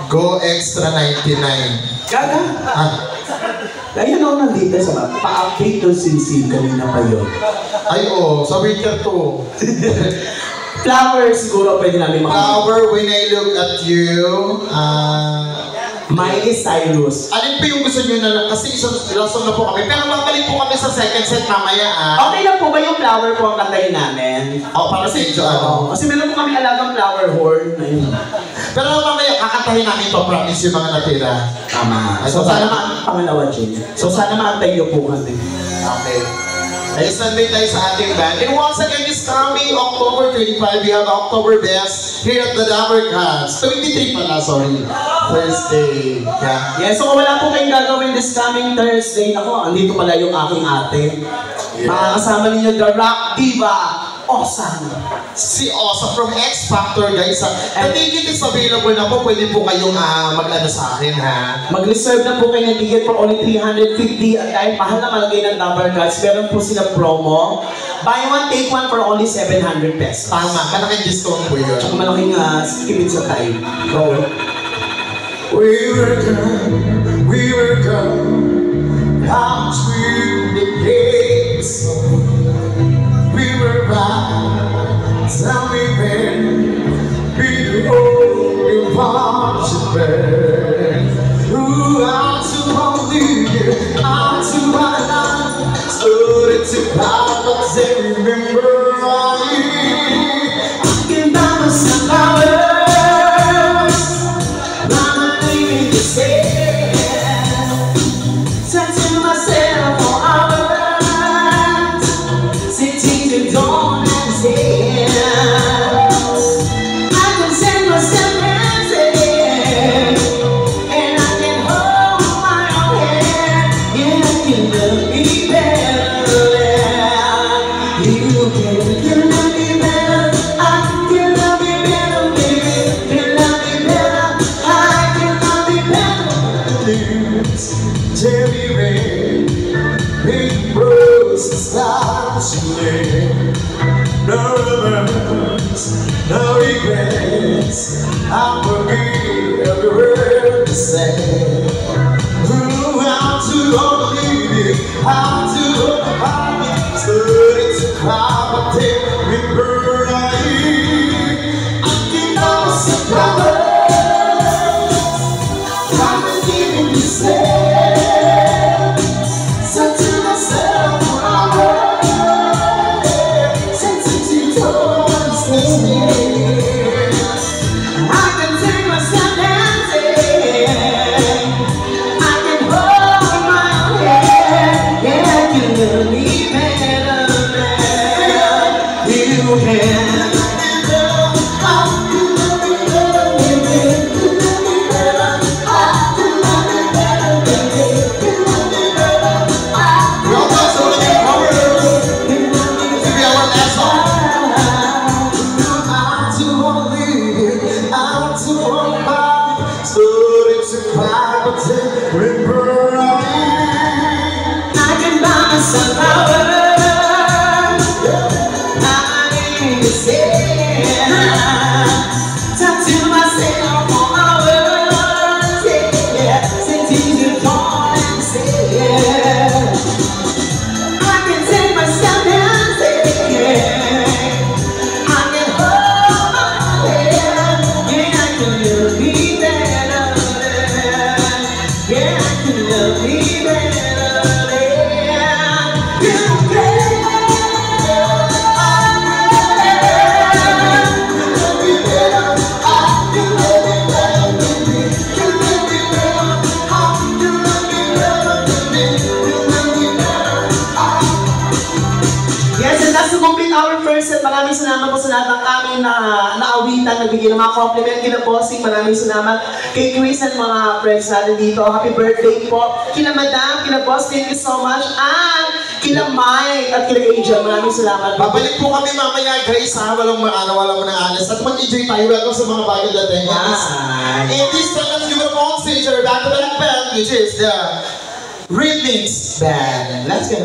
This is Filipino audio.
Go Extra 99. Gaga? Kaya ako nandito sa pa-update to Sinsin, kanina pa yun. Ay, sa winter to. Flower siguro pwede namin Flower, when I look at you, Miley Cyrus. alin pa yung gusto nyo na, kasi isang song na po kami, pero babalik po kami sa second set mamaya Okay lang po ba yung flower po ang kantahin namin? para sa inyo, Kasi meron po kami alagang flower horn. Pero mamaya, kakantahin namin to, promise yung mga natira. Tama. So sana pangalawa, Jane. So sana maantay niyo po kami. Okay. Ay, Sunday tayo sa ating band. And once again, this coming October 25, we have October Best here at the Dabber Cats. 23 pala, sorry. Thursday. Yeah, so kung wala po kayong gagawin this coming Thursday, ako, andito pala yung aking ate. Yeah. Makakasama ninyo the rock diva, Osa. Si Osa from X Factor, guys. The ticket is available na po. Pwede po kayong mag-ano sa akin, ha? Mag-reserve na po kayo ng ticket for only 350. At dahil mahal na malagay ng Dabber Cats, meron po silang promo. Buy one, take one for only 700 pesos. Tama, malaking discount po yun. Tsaka malaking skipid sa time. Go. We were gone out with the gates. We were right, tell me when we hold you watch it burn. Ooh, I'm too hungry, I'm too high, stood it to power, but they remember I can buy myself flowers, mama need to say, said to myself for hours, sitting the dawn and say, I can send myself dancing, and I can hold my own hand, yeah, I can love me better than you can. You love me better, I can love me better, baby. You love me better, I can love me better. Cherry red, pink roses, stars to live. No remorse, no regrets. I forgive every word you say. Ooh, I'm too old to leave you, I'm too old to find you. Study to cry, but they remember I can never survive. I've been giving you sad. Said to myself, I'm ready. Since you don't understand me, I can take myself dancing. I can hold my own hand. Yeah, I can love me better than you can. I can buy myself flowers, I need to say, talk to myself for hours, yeah, sitting to dawn and say, I can take myself dancing, I can hold my hand, yeah, I can love me better, yeah, I can love me better. Our first set, maraming salamat po sa lahat ng aming naawitan, nagbigay ng mga compliment, kina Bossing, maraming salamat kay Chris at mga friends natin dito. Happy birthday po kina Madam, kina Boss, thank you so much, and kina Mike at kina Angel, maraming salamat. Babalik po kami mamaya, Grace, ha? Walang anas at mag-enjoy tayo. Welcome sa mga bagong dating. And this time, let's give it a on stage, our back-to-back band, which is the Rhythmics Band. Let's go.